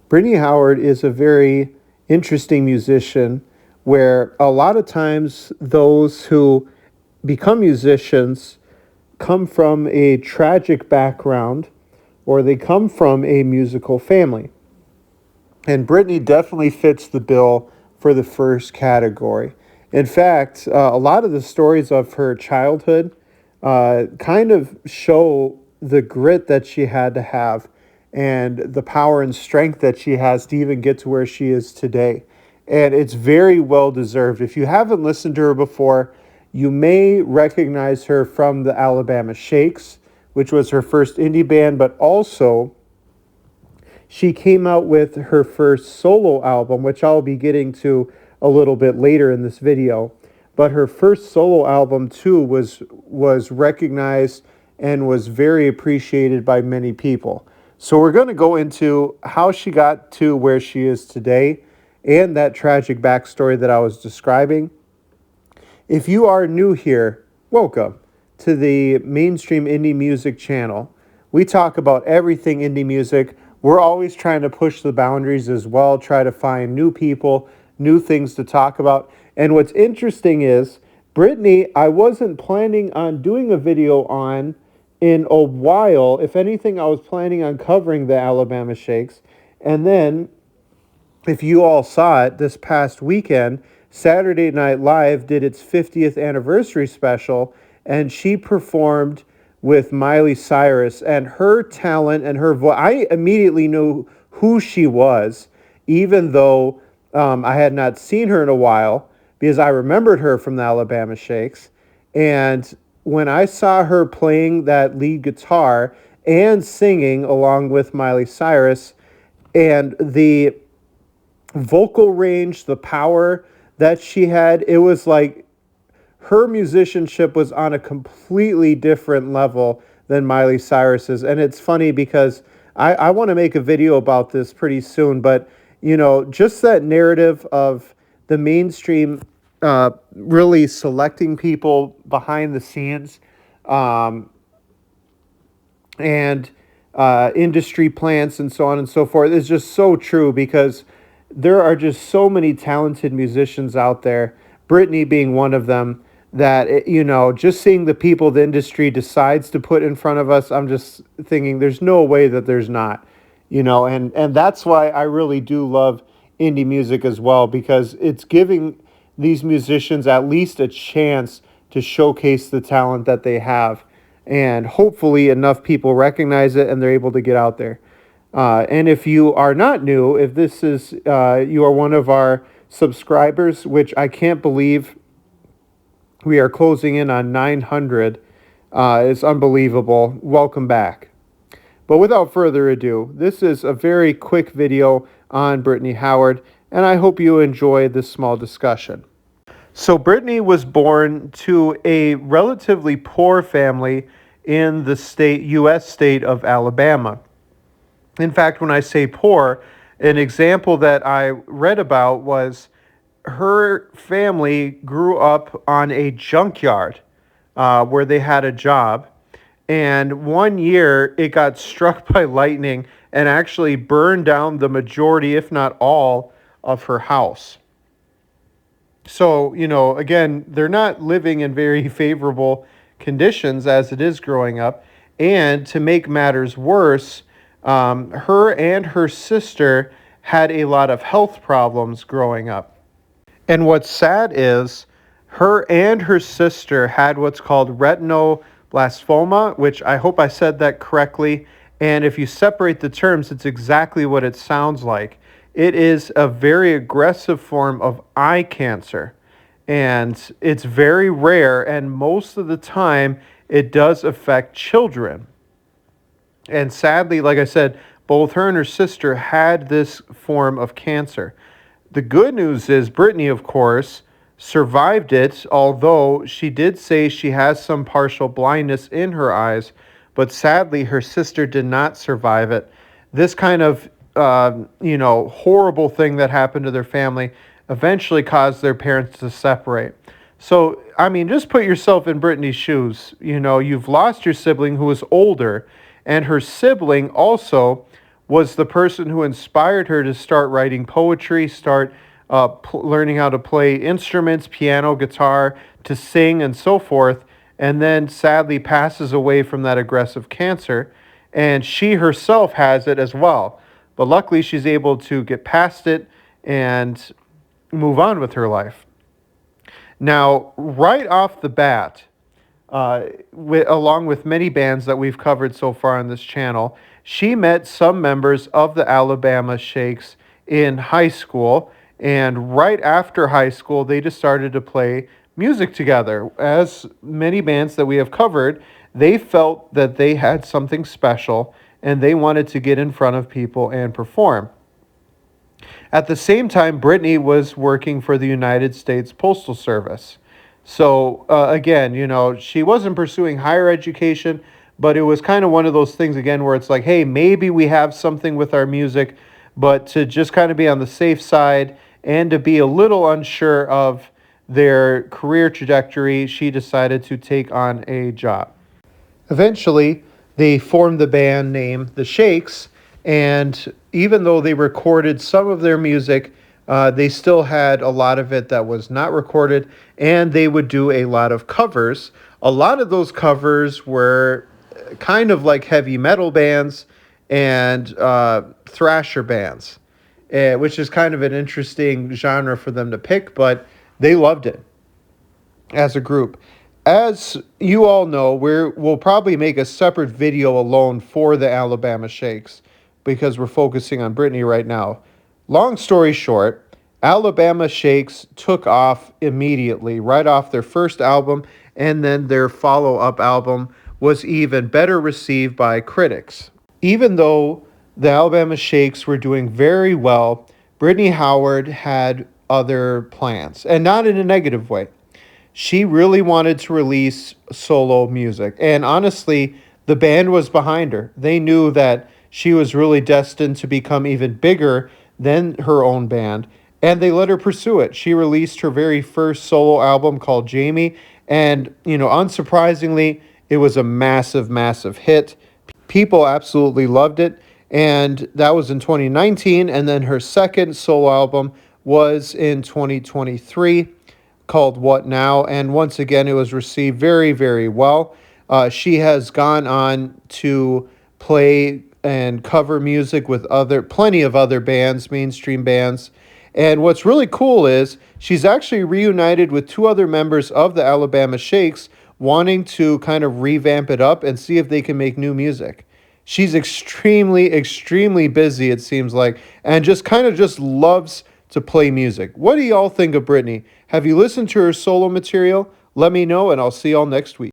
Brittany Howard is a very interesting musician where a lot of times those who become musicians come from a tragic background or they come from a musical family. And Brittany definitely fits the bill for the first category. In fact, a lot of the stories of her childhood kind of show the grit that she had to have and the power and strength that she has to even get to where she is today. And it's very well deserved. If you haven't listened to her before, you may recognize her from the Alabama Shakes, which was her first indie band, but also she came out with her first solo album, which I'll be getting to a little bit later in this video. But her first solo album too was recognized and was very appreciated by many people. So we're going to go into how she got to where she is today and that tragic backstory that I was describing. If you are new here, welcome to the Mainstream Indie Music channel. We talk about everything indie music. We're always trying to push the boundaries as well, try to find new people, new things to talk about. And what's interesting is, Brittany, I wasn't planning on doing a video on in a while. If anything, I was planning on covering the Alabama Shakes. And then, if you all saw it this past weekend, Saturday Night Live did its 50th anniversary special, and she performed with Miley Cyrus, and her talent and her voice. I immediately knew who she was, even though I had not seen her in a while, because I remembered her from the Alabama Shakes. And when I saw her playing that lead guitar and singing along with Miley Cyrus, and the vocal range, the power that she had, it was like her musicianship was on a completely different level than Miley Cyrus's. And it's funny because I want to make a video about this pretty soon, but just that narrative of the mainstream really selecting people behind the scenes and industry plants and so on and so forth is just so true, because there are just so many talented musicians out there, Brittany being one of them, that, just seeing the people the industry decides to put in front of us, I'm just thinking there's no way that there's not, and that's why I really do love indie music as well, because it's giving these musicians at least a chance to showcase the talent that they have. And hopefully enough people recognize it and they're able to get out there. And if you are not new, if this is, you are one of our subscribers, which I can't believe we are closing in on 900, it's unbelievable. Welcome back. But without further ado, this is a very quick video on Brittany Howard, and I hope you enjoy this small discussion. So Brittany was born to a relatively poor family in the U.S. state of Alabama. In fact, when I say poor, an example that I read about was her family grew up on a junkyard where they had a job. And one year it got struck by lightning and actually burned down the majority, if not all, of her house. So, again, they're not living in very favorable conditions as it is growing up. And to make matters worse, her and her sister had a lot of health problems growing up. And what's sad is her and her sister had what's called retinoblastoma, which I hope I said that correctly. And if you separate the terms, it's exactly what it sounds like. It is a very aggressive form of eye cancer. And it's very rare, and most of the time it does affect children. And sadly, like I said, both her and her sister had this form of cancer. The good news is Brittany, of course, survived it, although she did say she has some partial blindness in her eyes, but sadly her sister did not survive it. This kind of, horrible thing that happened to their family eventually caused their parents to separate. So, just put yourself in Brittany's shoes. You've lost your sibling who was older, and her sibling also was the person who inspired her to start writing poetry, start learning how to play instruments, piano, guitar, to sing, and so forth, and then sadly passes away from that aggressive cancer. And she herself has it as well. But luckily, she's able to get past it and move on with her life. Now, right off the bat, along with many bands that we've covered so far on this channel, she met some members of the Alabama Shakes in high school. And right after high school, they just started to play music together. As many bands that we have covered, they felt that they had something special and they wanted to get in front of people and perform. At the same time, Brittany was working for the United States Postal Service. So again, she wasn't pursuing higher education, but it was kind of one of those things again where it's like, hey, maybe we have something with our music, but to just kind of be on the safe side and to be a little unsure of their career trajectory, she decided to take on a job. Eventually, they formed the band named The Shakes, and even though they recorded some of their music, they still had a lot of it that was not recorded, and they would do a lot of covers. A lot of those covers were kind of like heavy metal bands and thrasher bands, which is kind of an interesting genre for them to pick, but they loved it as a group. As you all know, we'll probably make a separate video alone for the Alabama Shakes because we're focusing on Brittany right now. Long story short, Alabama Shakes took off immediately, right off their first album, and then their follow-up album was even better received by critics. Even though the Alabama Shakes were doing very well, Brittany Howard had other plans, and not in a negative way. She really wanted to release solo music, and honestly, the band was behind her. They knew that she was really destined to become even bigger than her own band, and they let her pursue it. She released her very first solo album called Jamie, and, unsurprisingly, it was a massive, massive hit. People absolutely loved it, and that was in 2019, and then her second solo album was in 2023 called What Now, and once again, it was received very, very well. She has gone on to play and cover music with plenty of other bands, mainstream bands. And what's really cool is she's actually reunited with two other members of the Alabama Shakes, wanting to kind of revamp it up and see if they can make new music. She's extremely, extremely busy, it seems like, and just loves to play music. What do y'all think of Brittany? Have you listened to her solo material? Let me know, and I'll see y'all next week.